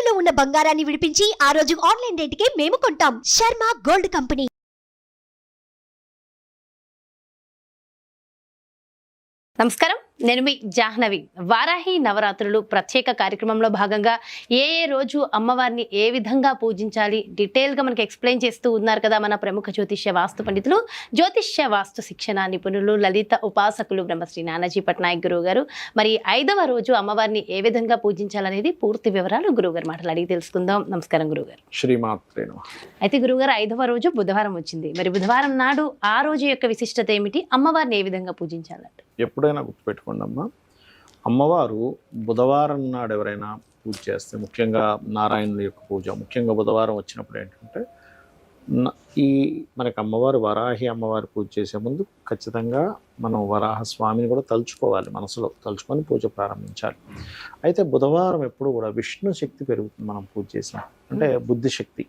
తాకట్టులో ఉన్న బంగారాన్ని విడిపించి ఆ రోజు ఆన్లైన్ రేటుకే మేము కొంటాం. Sharma gold company. నమస్కారం, నేను మీ జాహ్నవి. వారాహి నవరాత్రులు ప్రత్యేక కార్యక్రమంలో భాగంగా ఏ రోజు అమ్మవారిని ఏ విధంగా పూజించాలి డీటెయిల్గా మనకి ఎక్స్ప్లెయిన్ చేస్తూ ఉన్నారు కదా మన ప్రముఖ జ్యోతిష్య వాస్తు పండితులు, జ్యోతిష్య వాస్తు శిక్షణ నిపుణులు, లలిత ఉపాసకులు బ్రహ్మశ్రీ నానాజీ పట్నాయక్ గురువు గారు. మరి 5వ రోజు అమ్మవారిని ఏ విధంగా పూజించాలనేది పూర్తి వివరాలు గురువుగారు మాటలు అడిగి తెలుసుకుందాం. నమస్కారం గురువుగారు. శ్రీమాత్రే నమః. అయితే గురువుగారు 5వ రోజు బుధవారం వచ్చింది. మరి బుధవారం నాడు ఆ రోజు యొక్క విశిష్టత ఏమిటి? అమ్మవారిని ఏ విధంగా పూజించాలంటే ఎప్పుడైనా గుర్తుపెట్టుకోండి అమ్మా, అమ్మవారు బుధవారం నాడు ఎవరైనా పూజ చేస్తే, ముఖ్యంగా నారాయణుల యొక్క పూజ, ముఖ్యంగా బుధవారం వచ్చినప్పుడు ఏంటంటే ఈ మనకి అమ్మవారు వరాహి అమ్మవారి పూజ చేసే ముందు ఖచ్చితంగా మనం వరాహ స్వామిని కూడా తలుచుకోవాలి, మనసులో తలుచుకొని పూజ ప్రారంభించాలి. అయితే బుధవారం ఎప్పుడు కూడా విష్ణు శక్తి పెరుగుతుంది మనం పూజ చేసాం అంటే, బుద్ధిశక్తి.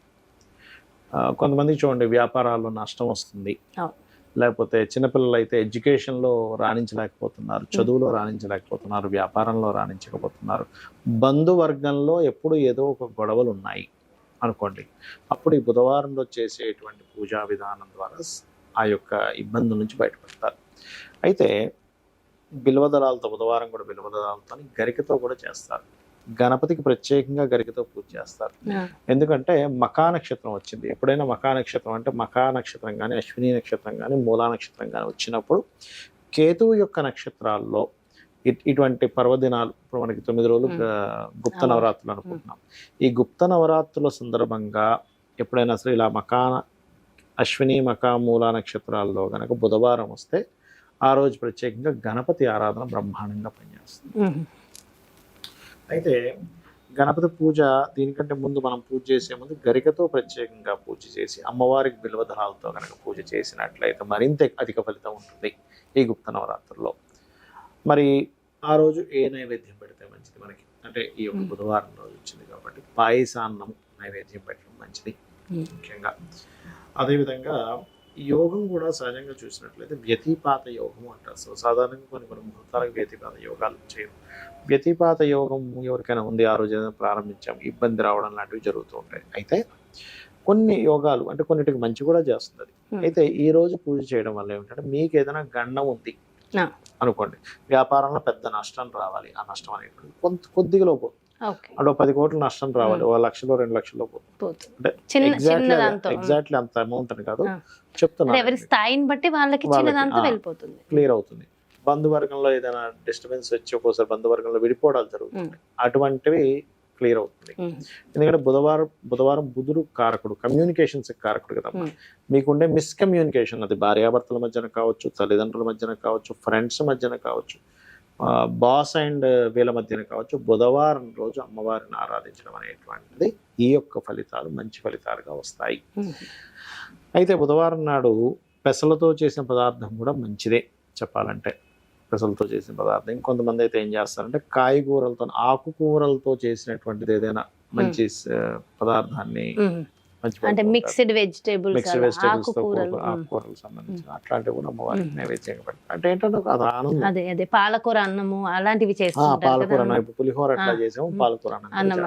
కొంతమందికి చూడండి వ్యాపారాల్లో నష్టం వస్తుంది, లేకపోతే చిన్నపిల్లలు అయితే ఎడ్యుకేషన్లో రాణించలేకపోతున్నారు, చదువులో రాణించలేకపోతున్నారు, వ్యాపారంలో రాణించకపోతున్నారు, బంధువర్గంలో ఎప్పుడు ఏదో ఒక గొడవలు ఉన్నాయి అనుకోండి. అప్పుడు ఈ బుధవారంలో చేసేటువంటి పూజా విధానం ద్వారా ఆ యొక్క ఇబ్బందుల నుంచి బయటపడతారు. అయితే బిల్వదళాలతో, బుధవారం కూడా బిల్వదళాలతో గరికతో కూడా చేస్తారు. గణపతికి ప్రత్యేకంగా గరికతో పూజ చేస్తారు. ఎందుకంటే మకా నక్షత్రం వచ్చింది. ఎప్పుడైనా మకా నక్షత్రం అంటే మకా నక్షత్రం కానీ, అశ్విని నక్షత్రం కానీ, మూలా నక్షత్రం కానీ వచ్చినప్పుడు కేతువు యొక్క నక్షత్రాల్లో ఇటువంటి పర్వదినాలు, ఇప్పుడు మనకి 9 రోజులు గుప్త నవరాత్రులు అనుకుంటున్నాం. ఈ గుప్త నవరాత్రుల సందర్భంగా ఎప్పుడైనా సరే ఇలా అశ్విని మకా మూలా నక్షత్రాల్లో కనుక బుధవారం వస్తే ఆ రోజు ప్రత్యేకంగా గణపతి ఆరాధన బ్రహ్మాండంగా పనిచేస్తుంది. అయితే గణపతి పూజ దీనికంటే ముందు మనం పూజ చేసే ముందు గరికతో ప్రత్యేకంగా పూజ చేసి అమ్మవారికి బిల్వదళాలతో కనుక పూజ చేసినట్లయితే మరింత అధిక ఫలితం ఉంటుంది ఈ గుప్త నవరాత్రుల్లో. మరి ఆ రోజు ఏ నైవేద్యం పెడితే మంచిది మనకి అంటే, ఈ యొక్క బుధవారం రోజు వచ్చింది కాబట్టి పాయసాన్నం నైవేద్యం పెట్టడం మంచిది ముఖ్యంగా. అదేవిధంగా యోగం కూడా సహజంగా చూసినట్లయితే వ్యతిపాత యోగం అంటారు. సో సాధారణంగా కొన్ని ముహూర్తాలకు వ్యతిపాత యోగాలు చేయరు. వ్యతిపాత యోగం ఎవరికైనా ఉంది, ఆ రోజు ఏదైనా ప్రారంభించాం, ఇబ్బంది రావడం లాంటివి జరుగుతూ ఉంటాయి. అయితే కొన్ని యోగాలు అంటే కొన్నిటికి మంచి కూడా చేస్తుంది. అయితే ఈ రోజు పూజ చేయడం వల్ల ఏమిటంటే, మీకు ఏదైనా గండం ఉంది అనుకోండి, వ్యాపారంలో పెద్ద నష్టం రావాలి, ఆ నష్టం అనేటువంటి కొద్దిగా పోతుంది. అంటే 10 కోట్ల నష్టం రావాలి, 1 లక్షలో 2 లక్షల్లో పోతుంది. అంటే ఎగ్జాక్ట్లీ అంత అమౌంట్ అని కాదు చెప్తున్నా, స్థాయిని బట్టి వాళ్ళకి క్లియర్ అవుతుంది. బంధువర్గంలో ఏదైనా డిస్టర్బెన్స్ వచ్చి ఒక్కోసారి బంధువర్గంలో విడిపోవడాలు జరుగుతుంది, అటువంటివి క్లియర్ అవుతుంది. ఎందుకంటే బుధవారం బుధుడు కారకుడు, కమ్యూనికేషన్స్ కారకుడు కదా. మీకుండే మిస్కమ్యూనికేషన్, అది భార్యాభర్తల మధ్యన కావచ్చు, తల్లిదండ్రుల మధ్యన కావచ్చు, ఫ్రెండ్స్ మధ్యన కావచ్చు, బాస్ అండ్ వీళ్ళ మధ్యన కావచ్చు, బుధవారం రోజు అమ్మవారిని ఆరాధించడం అనేటువంటిది ఈ యొక్క ఫలితాలు మంచి ఫలితాలుగా వస్తాయి. అయితే బుధవారం నాడు పెసలతో చేసిన పదార్థం కూడా మంచిదే చెప్పాలంటే. పెసలతో చేసిన పదార్థం, ఇంకొంతమంది అయితే ఏం చేస్తారంటే కాయగూరలతో, ఆకుకూరలతో చేసినటువంటిది ఏదైనా మంచి పదార్థాన్ని, అంటే మిక్స్డ్ వెజిటేబుల్స్ ఆకుకూరలు సంబంధించిన అట్లాంటివి కూడా అమ్మవారికి నైవేద్యంగా పెడతారు. అంటే ఏంటంటే అది ఆనందం. అదే పాలకూర అన్నము అలాంటివి పాలకూర అన్నం, ఇప్పుడు పులిహోర అట్లా చేసాము, పాలకూర అన్నం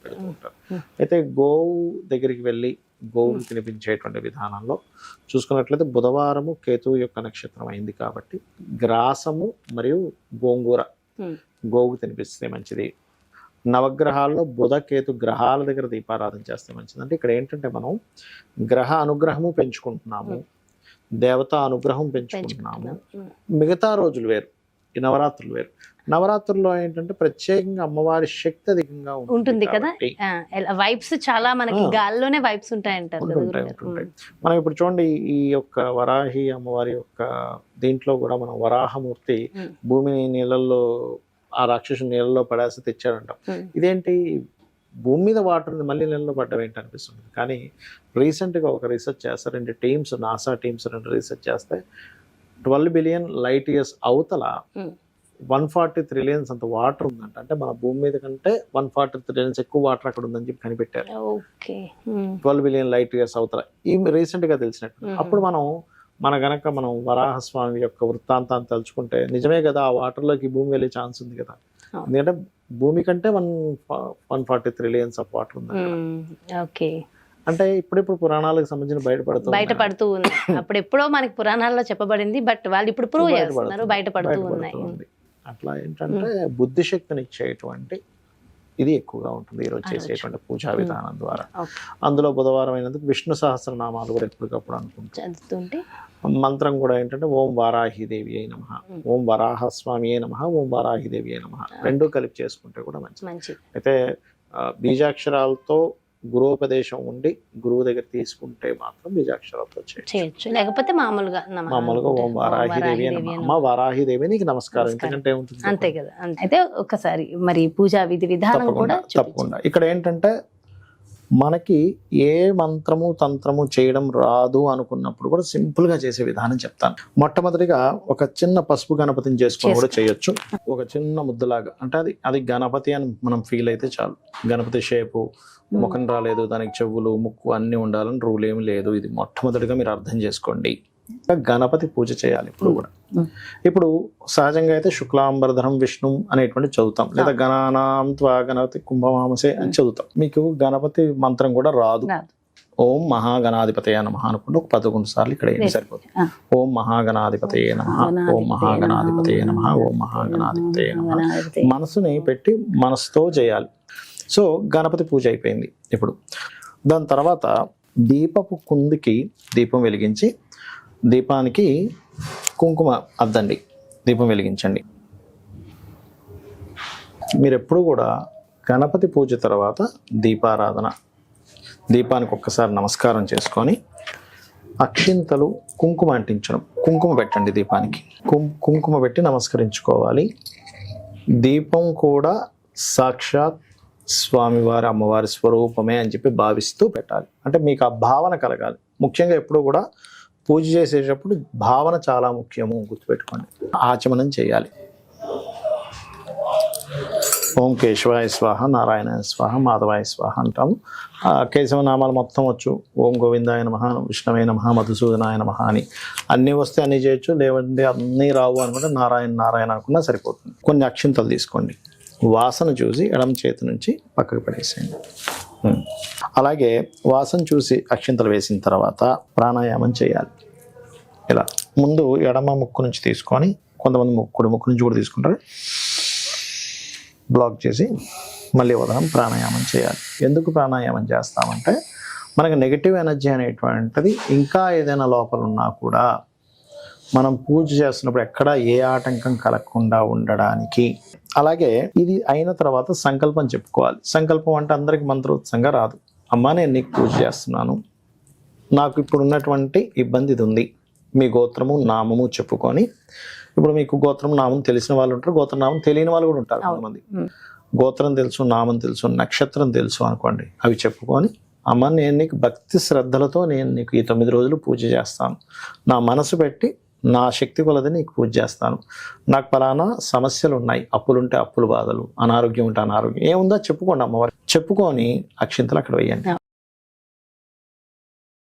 పెడుతుంటారు. అయితే గోవు దగ్గరికి వెళ్ళి గోవులు తినిపించేటువంటి విధానంలో చూసుకున్నట్లయితే బుధవారము కేతువు యొక్క నక్షత్రం అయింది కాబట్టి గ్రాసము మరియు గోంగూర గోవుకు తినిపిస్తే మంచిది. నవగ్రహాల్లో బుధ కేతు గ్రహాల దగ్గర దీపారాధన చేస్తే మంచిది. అంటే ఇక్కడ ఏంటంటే మనం గ్రహ అనుగ్రహము పెంచుకుంటున్నాము, దేవతా అనుగ్రహం పెంచుకుంటున్నాము. మిగతా రోజులు వేరు, ఈ నవరాత్రులు వేరు. నవరాత్రుల్లో ఏంటంటే ప్రత్యేకంగా అమ్మవారి శక్తి అధికంగా ఉంటుంది కదా, వైబ్స్ చాలా మనకి గాల్లోనే వైబ్స్ ఉంటాయంటారు. మనం ఇప్పుడు చూడండి, ఈ యొక్క వరాహి అమ్మవారి యొక్క దీంట్లో కూడా మనం వరాహమూర్తి భూమిని నీళ్ళల్లో, ఆ రాక్షసు నీళ్ళలో పడేసి తెచ్చాడంటాం. ఇదేంటి, భూమి మీద వాటర్ మళ్ళీ నీళ్ళలో పడ్డం ఏంటి అనిపిస్తుంది. కానీ రీసెంట్గా ఒక రీసెర్చ్ చేస్తారు, 2 టీమ్స్, నాసా టీమ్స్ 2 రీసెర్చ్ చేస్తే 12 బిలియన్ లైట్ ఇయర్స్ అవతల 140 ట్రిలియన్స్ అంత వాటర్ ఉందంట. అంటే మన భూమి మీద కంటే 140 ట్రిలియన్స్ ఎక్కువ వాటర్ అక్కడ ఉందని చెప్పి కనిపెట్టారు. 12 బిలియన్ లైట్ ఇయర్స్ అవతల ఈ రీసెంట్గా తెలిసినట్టు. అప్పుడు మనం వరాహస్వామి యొక్క వృత్తాంతాన్ని తలుచుకుంటే నిజమే కదా, ఆ వాటర్లోకి భూమి వెళ్ళే ఛాన్స్ ఉంది కదా. ఎందుకంటే భూమి కంటే 140 lanes ఆఫ్ వాటర్ ఉంది అక్కడ. ఓకే, అంటే ఇప్పుడిప్పుడు పురాణాలకు సంబంధించిన బయటపడుతూ ఉంది. అప్పుడు ఎప్పుడో మనకి పురాణాల్లో చెప్పబడింది, బట్ వాళ్ళు ఇప్పుడు ప్రూవ్ చేస్తున్నారు, బయటపడుతూ ఉన్నాయి. అట్లా ఏంటంటే బుద్ధి శక్తిని ఇచ్చేటువంటి ఇది ఎక్కువగా ఉంటుంది ఈరోజు చేసేటువంటి పూజా విధానం ద్వారా. అందులో బుధవారం అయినందుకు విష్ణు సహస్రనామాలు కూడా ఎప్పటికప్పుడు అనుకుంటుంటే మంత్రం కూడా ఏంటంటే ఓం వారాహిదేవి అయి నమః, ఓం వరాహ స్వామి అయి నమః, ఓం వారాహిదేవి అయి నమః, రెండు కలిపి చేసుకుంటే కూడా మంచిది. అయితే బీజాక్షరాలతో గురోపదేశం ఉండి గురువు దగ్గర తీసుకుంటే మాత్రం బీజాక్షరాలతో చేయొచ్చు, లేకపోతే మామూలుగా ఓం వారాహిదేవి అమ్మ వారాహిదేవి నీకు నమస్కారం, ఎందుకంటే ఉంటుంది అంతే కదా. అయితే ఒకసారి మరి పూజా విధి విధానం కూడా తప్పకుండా. ఇక్కడ ఏంటంటే మనకి ఏ మంత్రము తంత్రము చేయడం రాదు అనుకున్నప్పుడు కూడా సింపుల్ గా చేసే విధానం చెప్తాను. మొట్టమొదటిగా ఒక చిన్న పసుపు గణపతిని చేసుకొని కూడా చేయొచ్చు. ఒక చిన్న ముద్దలాగా, అంటే అది గణపతి అని మనం ఫీల్ అయితే చాలు. గణపతి షేపు, ముఖం రాలేదు, దానికి చెవులు ముక్కు అన్ని ఉండాలని రూల్ ఏమి లేదు. ఇది మొట్టమొదటిగా మీరు అర్థం చేసుకోండి. గణపతి పూజ చేయాలి ఇప్పుడు కూడా. ఇప్పుడు సహజంగా అయితే శుక్లాంబరధరం విష్ణు అనేటువంటి చదువుతాం, లేదా గణానాం త్వా గణపతి కుంభమామసే అని చదువుతాం. మీకు గణపతి మంత్రం కూడా రాదు. ఓం మహాగణాధిపతయ నమః అనుకుంటే ఒక 11 సార్లు ఇక్కడ ఏం సరిపోతుంది. ఓం మహాగణాధిపతయ నమః, ఓం మహాగణాధిపతయ నమః, ఓం మహాగణాధిపతయ నమః. మనసుని పెట్టి మనసుతో చేయాలి. సో గణపతి పూజ అయిపోయింది. ఇప్పుడు దాని తర్వాత దీపపు కుందికి దీపం వెలిగించి దీపానికి కుంకుమ అద్దండి, దీపం వెలిగించండి. మీరు ఎప్పుడు కూడా గణపతి పూజ తర్వాత దీపారాధన, దీపానికి ఒక్కసారి నమస్కారం చేసుకొని అక్షింతలు కుంకుమ అంటించడం, కుంకుమ పెట్టండి దీపానికి, కుంకుమ పెట్టి నమస్కరించుకోవాలి. దీపం కూడా సాక్షాత్ స్వామివారి అమ్మవారి స్వరూపమే అని చెప్పి భావిస్తూ పెట్టాలి. అంటే మీకు ఆ భావన కలగాలి. ముఖ్యంగా ఎప్పుడు కూడా పూజ చేసేటప్పుడు భావన చాలా ముఖ్యము, గుర్తుపెట్టుకోండి. ఆచమనం చేయాలి. ఓం కేశవాయ స్వాహ, నారాయణాయ స్వాహ, మాధవాయ స్వాహ అంటాము. కేశవనామాలు మొత్తం వచ్చు. ఓం గోవిందాయ నమః, విష్ణవే నమః, మధుసూదనాయ నమః అని అన్నీ వస్తే అన్నీ చేయొచ్చు. లేవండి అన్నీ రావు అనుకుంటే నారాయణ నారాయణ అనుకున్నా సరిపోతుంది. కొన్ని అక్షింతలు తీసుకోండి, వాసన చూసి ఎడమ చేతి నుంచి పక్కకు పడేసేయండి. అలాగే వాసన చూసి అక్షింతలు వేసిన తర్వాత ప్రాణాయామం చేయాలి. ఇలా ముందు ఎడమ ముక్కు నుంచి తీసుకొని, కొంతమంది కుడి ముక్కు నుంచి కూడా తీసుకుంటారు, బ్లాక్ చేసి మళ్ళీ వదనం ప్రాణాయామం చేయాలి. ఎందుకు ప్రాణాయామం చేస్తామంటే మనకి నెగిటివ్ ఎనర్జీ అనేటువంటిది ఇంకా ఏదైనా లోపల ఉన్నా కూడా మనం పూజ చేస్తున్నప్పుడు ఎక్కడ ఏ ఆటంకం కలగకుండా ఉండడానికి. అలాగే ఇది అయిన తర్వాత సంకల్పం చెప్పుకోవాలి. సంకల్పం అంటే అందరికి మంత్రోత్సంగా రాదు. అమ్మా నేను నీకు పూజ చేస్తున్నాను, నాకు ఇప్పుడు ఉన్నటువంటి ఇబ్బంది ఇది ఉంది, మీ గోత్రము నామము చెప్పుకొని. ఇప్పుడు మీకు గోత్రం నామం తెలిసిన వాళ్ళు ఉంటారు, గోత్ర నామం తెలియని వాళ్ళు కూడా ఉంటారు. కొంతమంది గోత్రం తెలుసు, నామం తెలుసు, నక్షత్రం తెలుసు అనుకోండి. అవి చెప్పుకొని అమ్మ నేను నీకు భక్తి శ్రద్ధలతో నేను నీకు ఈ 9 రోజులు పూజ చేస్తాను, నా మనసు పెట్టి నా శక్తి కొలది నీకు పూజ చేస్తాను, నాకు పలానా సమస్యలు ఉన్నాయి, అప్పులుంటే అప్పులు బాధలు, అనారోగ్యం ఉంటే అనారోగ్యం, ఏముందో చెప్పుకోండి అమ్మవారు. చెప్పుకొని అక్షింతలు అక్కడ వేయండి.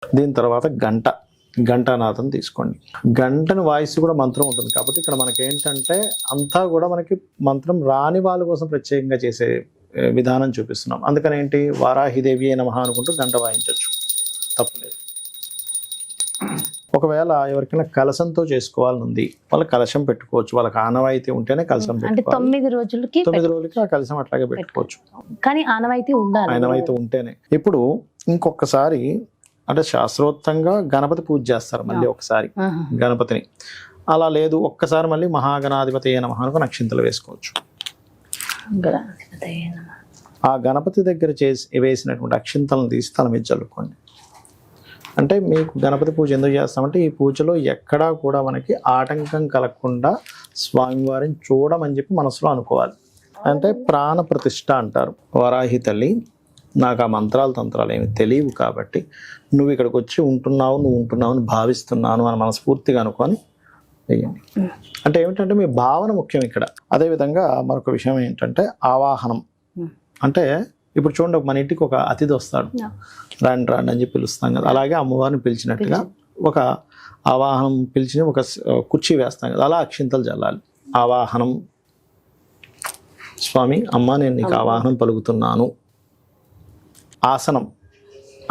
దీని తర్వాత గంటానాథం తీసుకోండి. గంటను వాయిస్ కూడా మంత్రం ఉంటుంది. కాకపోతే ఇక్కడ మనకి ఏంటంటే అంతా కూడా మనకి మంత్రం రాని వాళ్ళ కోసం ప్రత్యేకంగా చేసే విధానం చూపిస్తున్నాం. అందుకని ఏంటి, వారాహిదేవి నమః అనుకుంటూ గంట వాయించవచ్చు, తప్పులేదు. ఒకవేళ ఎవరికైనా కలశంతో చేసుకోవాలని ఉంది, వాళ్ళ కలశం పెట్టుకోవచ్చు. వాళ్ళకి ఆనవాయితీ ఉంటేనే కలశం పెట్టుకోవాలి. 9 రోజులకి ఆ కలశం అట్లాగే పెట్టుకోవచ్చు, కానీ ఆనవాయితీ ఉండాలి. ఆనవాయితీ ఉంటేనే. ఇప్పుడు ఇంకొకసారి అంటే శాస్త్రోక్తంగా గణపతి పూజ చేస్తారు మళ్ళీ ఒకసారి గణపతిని. అలా లేదు, ఒక్కసారి మళ్ళీ మహాగణాధిపతి నమః అనుకుని అక్షింతలు వేసుకోవచ్చు. ఆ గణపతి దగ్గర వేసినటువంటి అక్షింతలను తీసి తల మీద చల్లుకోండి. అంటే మీకు గణపతి పూజ ఎందుకు చేస్తామంటే ఈ పూజలో ఎక్కడా కూడా మనకి ఆటంకం కలగకుండా స్వామివారిని చూడమని చెప్పి మనసులో అనుకోవాలి. అంటే ప్రాణ ప్రతిష్ఠ అంటారు. వరాహి తల్లి నాకు ఆ మంత్రాలు తంత్రాలు ఏమి తెలియవు కాబట్టి నువ్వు ఇక్కడికి వచ్చి ఉంటున్నావు, నువ్వు ఉంటున్నావు అని భావిస్తున్నాను అని మనస్ఫూర్తిగా అనుకొని వేయండి. అంటే ఏమిటంటే మీ భావన ముఖ్యం ఇక్కడ. అదేవిధంగా మరొక విషయం ఏంటంటే ఆవాహనం. అంటే ఇప్పుడు చూడండి, మన ఇంటికి ఒక అతిథి వస్తాడు, రాండి రాండి అని చెప్పి పిలుస్తాం కదా. అలాగే అమ్మవారిని పిలిచినట్టుగా ఒక ఆవాహనం పిలిచిన ఒక కుర్చీ వేస్తాం కదా, అలా అక్షింతలు చల్లాలి. ఆవాహనం స్వామి అమ్మ నేను నీకు ఆవాహనం పలుకుతున్నాను. ఆసనం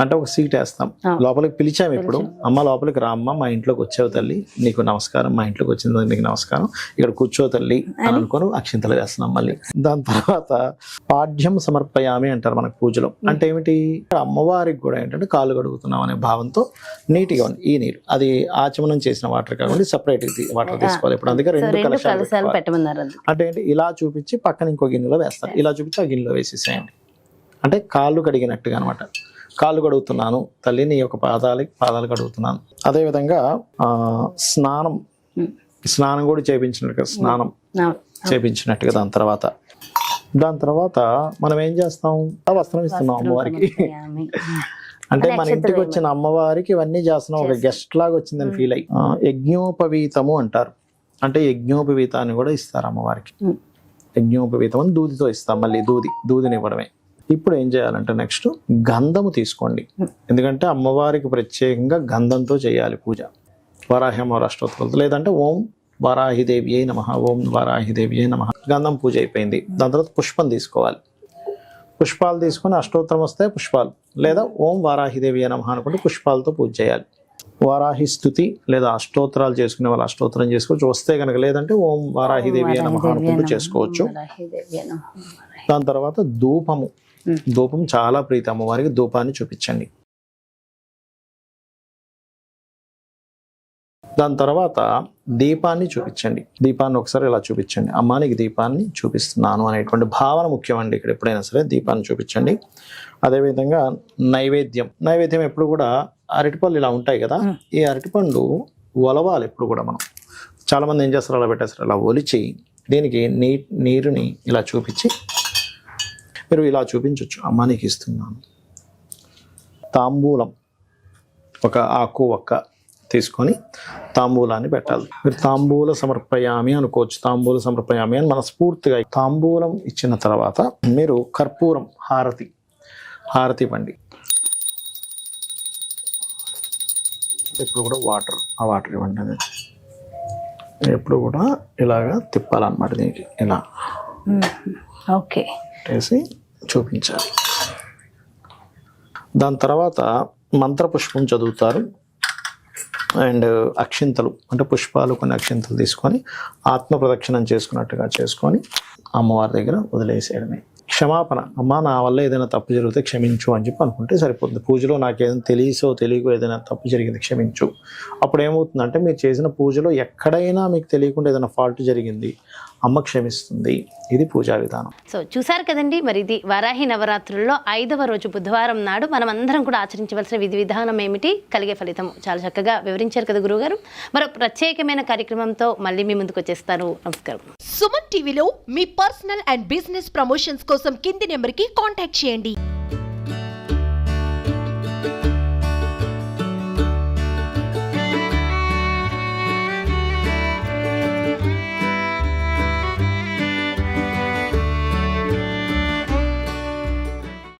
అంటే ఒక సీట్ వేస్తాం, లోపలికి పిలిచాము. ఇప్పుడు అమ్మ లోపలికి రా అమ్మ, మా ఇంట్లోకి వచ్చావు తల్లి, నీకు నమస్కారం, మా ఇంట్లోకి వచ్చింది నీకు నమస్కారం, ఇక్కడ కూర్చో తల్లి అని అనుకొని అక్షింతలు వేస్తున్నాం మళ్ళీ. దాని తర్వాత పాఠ్యం సమర్పయామి అంటారు మనకు పూజలో. అంటే ఏమిటి, అమ్మవారికి కూడా ఏంటంటే కాళ్ళు కడుగుతున్నాం అనే భావంతో నీట్గా ఉంది ఈ నీరు. అది ఆచమనం చేసిన వాటర్ కాకుండా సపరేట్ వాటర్ తీసుకోవాలి. ఇప్పుడు అందుకే 2 కలశాలు పెట్టమన్నారు. అంటే ఏంటి, ఇలా చూపించి పక్కన ఇంకో గిన్నెలో వేస్తారు, ఇలా చూపించి ఆ గిన్నెలో వేసేసేయండి. అంటే కాళ్ళు కడిగినట్టుగా అనమాట. కాళ్ళు కడుగుతున్నాను తల్లి, నీ యొక్క పాదాలు కడుగుతున్నాను. అదేవిధంగా స్నానం కూడా చేయించినట్టుగా, స్నానం చేయించినట్టుగా. దాని తర్వాత మనం ఏం చేస్తాం, ఆ వస్త్రం ఇస్తున్నాం అమ్మవారికి. అంటే మన ఇంటికి వచ్చిన అమ్మవారికి ఇవన్నీ చేస్తున్నాం, ఒక గెస్ట్ లాగా వచ్చిందని ఫీల్ అయ్యి. యజ్ఞోపవీతము అంటారు. అంటే యజ్ఞోపవీతాన్ని కూడా ఇస్తారు అమ్మవారికి. యజ్ఞోపవీతం అని దూదితో ఇస్తాం, మళ్ళీ దూదిని ఇవ్వడమే. ఇప్పుడు ఏం చేయాలంటే నెక్స్ట్ గంధము తీసుకోండి. ఎందుకంటే అమ్మవారికి ప్రత్యేకంగా గంధంతో చేయాలి పూజ. వారాహి అమ్మవారి అష్టోత్తరాలతో, లేదంటే ఓం వారాహిదేవి అయి నమః, ఓం వారాహిదేవి అయి నమః. గంధం పూజ అయిపోయింది. దాని తర్వాత పుష్పం తీసుకోవాలి. పుష్పాలు తీసుకొని అష్టోత్తరం వస్తే పుష్పాలు, లేదా ఓం వారాహిదేవి అయి నమః అనుకుంటే పుష్పాలతో పూజ చేయాలి. వారాహి స్తుతి లేదా అష్టోత్తరాలు చేసుకునే వాళ్ళు అష్టోత్తరం చేసుకోవచ్చు. వస్తే కనుక, లేదంటే ఓం వారాహిదేవి అయి నమః అనుకుంటూ చేసుకోవచ్చు. దాని తర్వాత ధూపం చాలా ప్రీతి అమ్మవారికి, ధూపాన్ని చూపించండి. దాని తర్వాత దీపాన్ని చూపించండి. దీపాన్ని ఒకసారి ఇలా చూపించండి, అమ్మా నీకు దీపాన్ని చూపిస్తున్నాను అనేటువంటి భావన ముఖ్యమండి. ఇక్కడ ఎప్పుడైనా సరే దీపాన్ని చూపించండి. అదేవిధంగా నైవేద్యం ఎప్పుడు కూడా అరటిపళ్ళు ఇలా ఉంటాయి కదా, ఈ అరటిపండు ఒలవాలి ఎప్పుడు కూడా. మనం చాలా మంది ఏం చేస్తారు, అలా పెట్టేస్తారు. అలా ఒలిచి దీనికి నీరుని ఇలా చూపించి, మీరు ఇలా చూపించవచ్చు, అమ్మ నీకు ఇస్తున్నాను. తాంబూలం ఒక ఆకు ఒక్క తీసుకొని తాంబూలాన్ని పెట్టాలి. మీరు తాంబూల సమర్పయామి అనుకోవచ్చు. తాంబూల సమర్పయామి అని మనస్ఫూర్తిగా తాంబూలం ఇచ్చిన తర్వాత మీరు కర్పూరం హారతి ఇవ్వండి. ఎప్పుడు కూడా ఆ వాటర్ ఇవ్వండి. అది ఎప్పుడు కూడా ఇలాగా తిప్పాలన్నమాట. దీనికి ఇలా ఓకే వేసి చూపించాలి. దాని తర్వాత మంత్రపుష్పం చదువుతారు. అండ్ అక్షింతలు అంటే పుష్పాలు, కొన్ని అక్షింతలు తీసుకొని ఆత్మ ప్రదక్షిణం చేసుకున్నట్టుగా చేసుకొని అమ్మవారి దగ్గర వదిలేసేయడమే. క్షమాపణ, అమ్మ నా వల్ల ఏదైనా తప్పు జరిగితే క్షమించు అని చెప్పి అనుకుంటే సరిపోతుంది. పూజలో నాకు ఏదైనా తెలియకో ఏదైనా తప్పు జరిగింది క్షమించు. అప్పుడు ఏమవుతుందంటే మీరు చేసిన పూజలో ఎక్కడైనా మీకు తెలియకుండా ఏదైనా ఫాల్ట్ జరిగింది, అమ్మ క్షమిస్తుంది. ఇది పూజా విధానం. సో చూసారు కదండి, మరి ఇది వారాహి నవరాత్రుల్లో 5వ రోజు బుధవారం నాడు మనం అందరం కూడా ఆచరించవలసిన విధి విధానం ఏమిటి, కలిగే ఫలితం చాలా చక్కగా వివరించారు కదా గురువుగారు. మరో ప్రత్యేకమైన కార్యక్రమంతో మళ్ళీ మీ ముందుకు వచ్చేస్తాను. నమస్కారం. సుమన్ టీవీలో మీ పర్సనల్ అండ్ బిజినెస్ ప్రమోషన్స్ కోసం కింది నెంబర్కి కాంటాక్ట్ చేయండి.